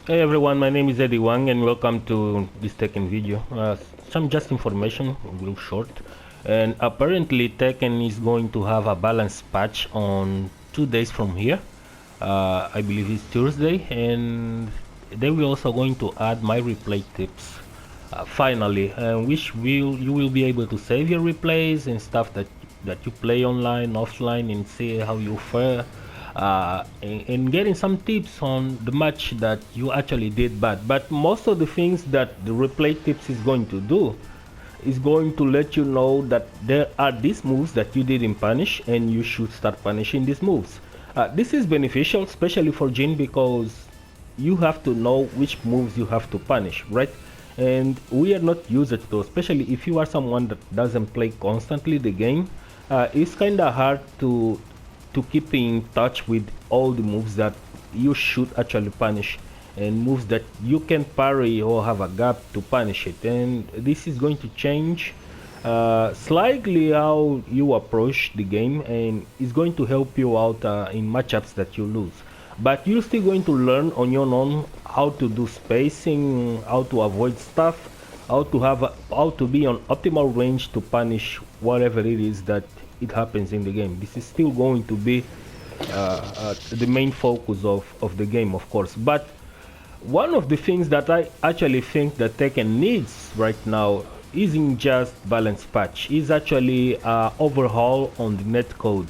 Hey everyone, my name is Eddie Wang and welcome to this Tekken video. Some just information, real short. And apparently Tekken is going to have a balance patch on 2 days from here. I believe it's Tuesday, and they will also going to add my replay tips. Finally, which you will be able to save your replays and stuff that you play online, offline, and see how you fare. And getting some tips on the match that you actually did bad. But most of the things that the replay tips is going to do is going to let you know that there are these moves that you didn't punish and you should start punishing these moves. This is beneficial, especially for Jin, because you have to know which moves you have to punish, right? And we are not used to those, especially if you are someone that doesn't play constantly the game. It's kind of hard to keep in touch with all the moves that you should actually punish and moves that you can parry or have a gap to punish it. And this is going to change slightly how you approach the game, and it's going to help you out in matchups that you lose. But you're still going to learn on your own how to do spacing, how to avoid stuff, how to be on optimal range to punish whatever it is that it happens in the game. This is still going to be the main focus of the game, of course. But one of the things that I actually think that Tekken needs right now isn't just balance patch, is actually overhaul on the netcode.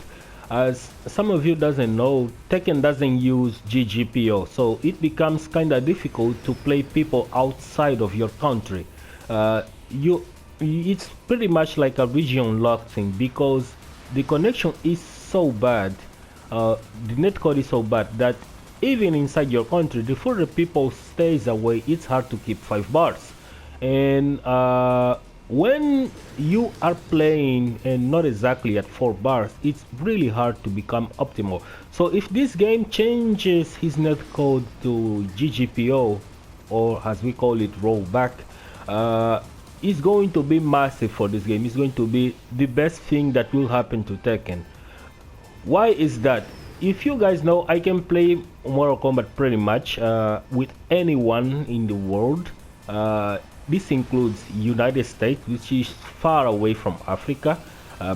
As some of you doesn't know, Tekken doesn't use GGPO, so it becomes kind of difficult to play people outside of your country. It's pretty much like a region lock thing, because the connection is so bad, the netcode is so bad that even inside your country, the further people stays away, it's hard to keep 5 bars. And when you are playing and not exactly at 4 bars, it's really hard to become optimal. So if this game changes his netcode to GGPO, or as we call it, rollback, is going to be massive for this game. It's going to be the best thing that will happen to Tekken. Why is that? If you guys know, I can play Mortal Kombat pretty much with anyone in the world. This includes United States, which is far away from Africa,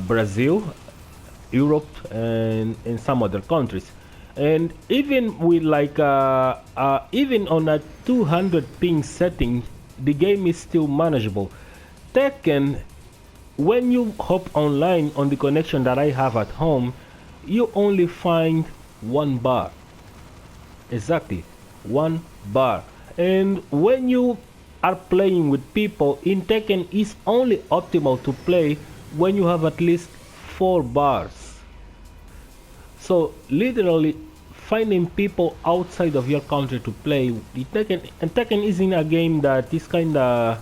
Brazil, Europe, and some other countries. And even with like even on a 200 ping setting, the game is still manageable. Tekken, when you hop online on the connection that I have at home, you only find 1 bar. Exactly, 1 bar. And when you are playing with people in Tekken, it's only optimal to play when you have at least 4 bars. So literally finding people outside of your country to play Tekken isn't a game that is kinda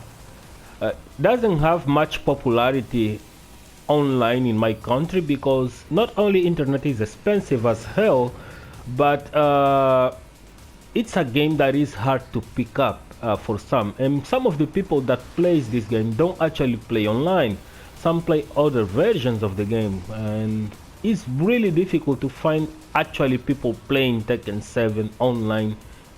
doesn't have much popularity online in my country, because not only internet is expensive as hell, but it's a game that is hard to pick up for some, and some of the people that plays this game don't actually play online. Some play other versions of the game, and it's really difficult to find actually people playing Tekken 7 online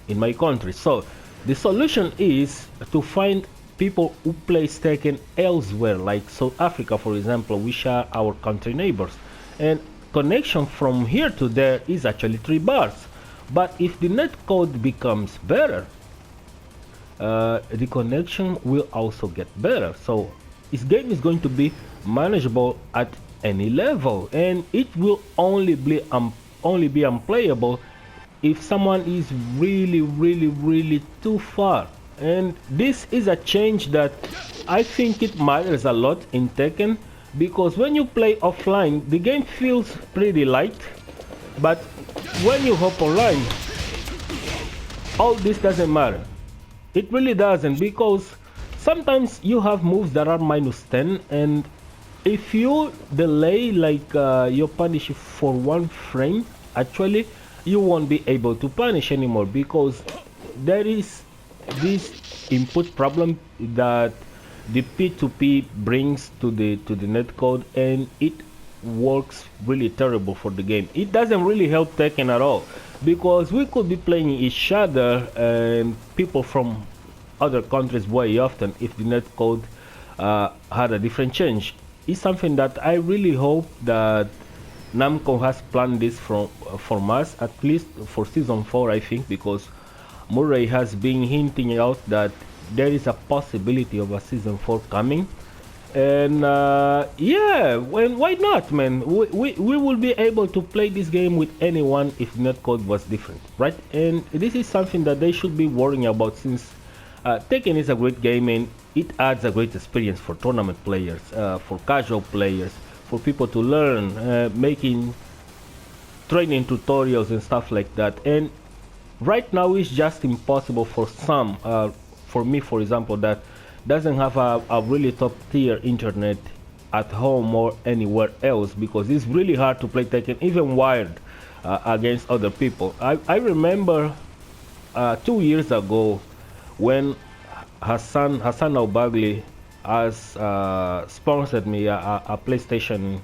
in my country. So the solution is to find people who play Tekken elsewhere, like South Africa, for example, which are our country neighbors. And connection from here to there is actually 3 bars. But if the netcode becomes better, the connection will also get better. So this game is going to be manageable at any level, and it will only be unplayable if someone is really too far. And this is a change that I think it matters a lot in Tekken, because when you play offline, the game feels pretty light, but when you hop online, all this doesn't matter. It really doesn't, because sometimes you have moves that are -10, and if you delay like you punish for 1 frame, actually you won't be able to punish anymore, because there is this input problem that the P2P brings to the netcode, and it works really terrible for the game. It doesn't really help Tekken at all. because we could be playing each other and people from other countries way often if the netcode had a different change. It's something that I really hope that Namco has planned this from us, at least for season 4, I think, because Murray has been hinting out that there is a possibility of a season 4 coming. And yeah, why not, man? We will be able to play this game with anyone if netcode was different, right? And this is something that they should be worrying about, since Tekken is a great game and it adds a great experience for tournament players, for casual players, for people to learn, making training tutorials and stuff like that. And right now it's just impossible for some, for me for example, that doesn't have a really top tier internet at home or anywhere else, because it's really hard to play Tekken even wired against other people. I remember 2 years ago when Hassan Al-Bagli has sponsored me a PlayStation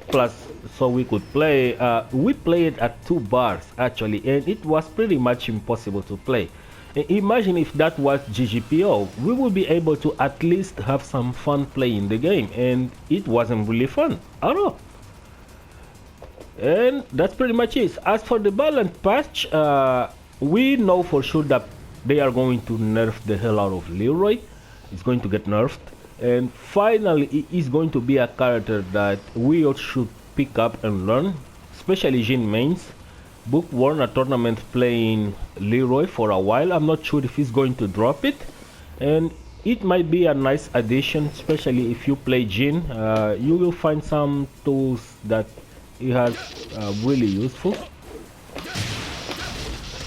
Plus so we could play. We played at 2 bars actually, and it was pretty much impossible to play. Imagine if that was GGPO, we would be able to at least have some fun playing the game, and it wasn't really fun at all. And that's pretty much it. As for the balance patch, we know for sure that they are going to nerf the hell out of Leroy. It's going to get nerfed, and finally it is going to be a character that we all should pick up and learn, especially Jin mains. Book won a tournament playing Leroy for a while. I'm not sure if he's going to drop it, and it might be a nice addition, especially if you play Jin. You will find some tools that he has really useful.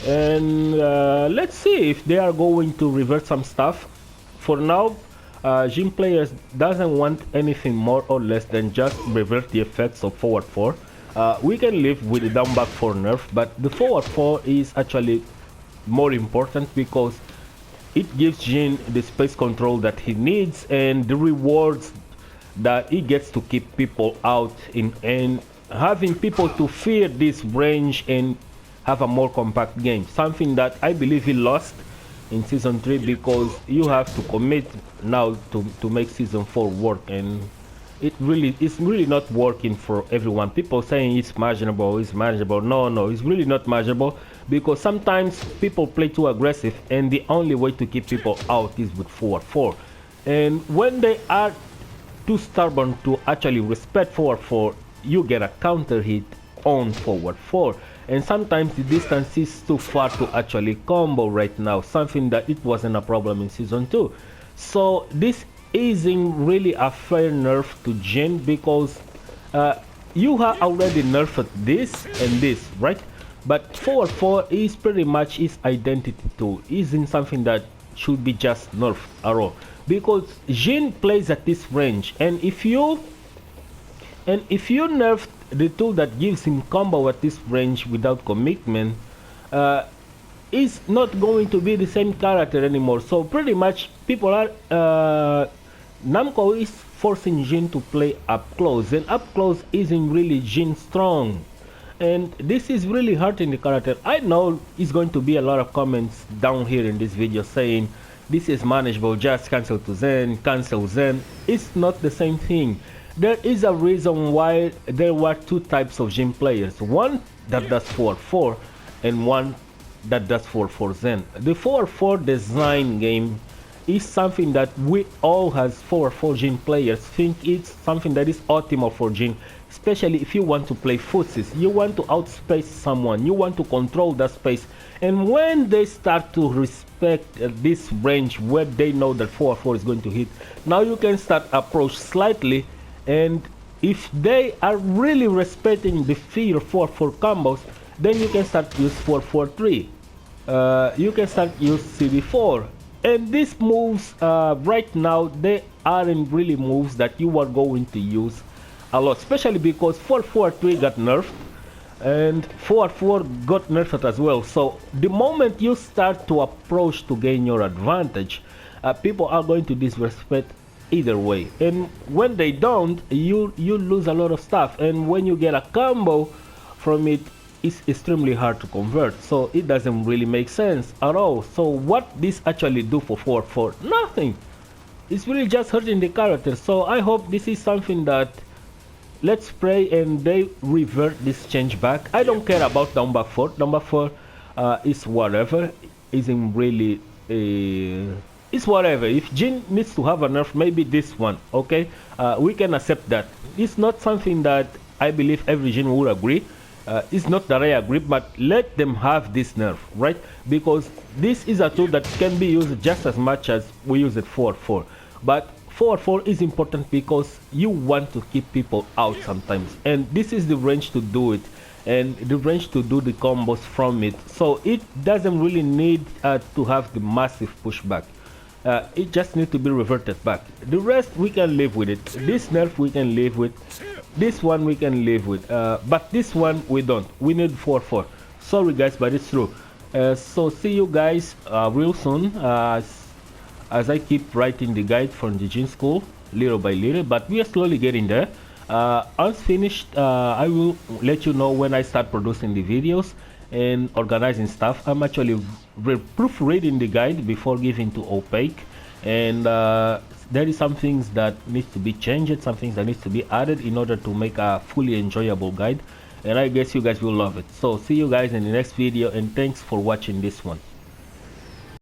And let's see if they are going to revert some stuff. For now, Jin players doesn't want anything more or less than just revert the effects of forward 4. We can live with the down back 4 nerf, but the forward 4 is actually more important because it gives Jin the space control that he needs and the rewards that he gets to keep people out in, and having people to fear this range and have a more compact game, something that I believe he lost in season 3 because you have to commit now to make season 4 work, and it's really not working for everyone. People saying it's manageable. No, it's really not manageable, because sometimes people play too aggressive and the only way to keep people out is with forward 4. And when they are too stubborn to actually respect forward 4, you get a counter hit on forward 4, and sometimes the distance is too far to actually combo right now, something that it wasn't a problem in season 2. So this isn't really a fair nerf to Jin, because you have already nerfed this and this, right? But forward 4 is pretty much its identity too, isn't something that should be just nerfed at all, because Jin plays at this range, and if you nerf the tool that gives him combo at this range without commitment, is not going to be the same character anymore. So pretty much people are Namco is forcing Jin to play up close, and up close isn't really Jin strong, and this is really hurting the character. I know it's going to be a lot of comments down here in this video saying this is manageable, just cancel to Zen, cancel Zen. It's not the same thing. There is a reason why there were 2 types of Jin players, one that does 4-4 and one that does 4-4 Zen. The 4-4 design game is something that we all as 4-4 Jin players think it's something that is optimal for Jin, especially if you want to play footsies, you want to outspace someone, you want to control that space. And when they start to respect this range where they know that 4-4 is going to hit, now you can start approach slightly, and if they are really respecting the fear 4-4 combos, then you can start use 4-4-3. You can start use CD4. And these moves right now, they aren't really moves that you are going to use a lot, especially because 4-4-3 got nerfed and 4-4 got nerfed as well. So the moment you start to approach to gain your advantage, people are going to disrespect either way, and when they don't, you lose a lot of stuff, and when you get a combo from it, is extremely hard to convert, so it doesn't really make sense at all. So what this actually do for 4-4? Nothing. It's really just hurting the character. So I hope this is something that, let's pray and they revert this change back. I don't care about number 4. Number 4 is whatever. Isn't really it's whatever. If Jin needs to have a nerf, maybe this one, okay? We can accept that. It's not something that I believe every Jin will agree. It's not that I agree, but let them have this nerf, right? Because this is a tool that can be used just as much as we use it 4-4. But 4-4 is important because you want to keep people out sometimes, and this is the range to do it, and the range to do the combos from it. So it doesn't really need to have the massive pushback. It just needs to be reverted back. The rest we can live with it. This nerf we can live with. This one we can live with. But this one we don't. We need 4-4. Sorry guys, but it's true. So see you guys real soon as I keep writing the guide from the Jin School little by little. But we are slowly getting there. Once finished, I will let you know when I start producing the videos and organizing stuff. I'm actually proofreading the guide before giving to Opaque, and there is some things that needs to be changed, some things that needs to be added in order to make a fully enjoyable guide, and I guess you guys will love it. So see you guys in the next video, and thanks for watching this one.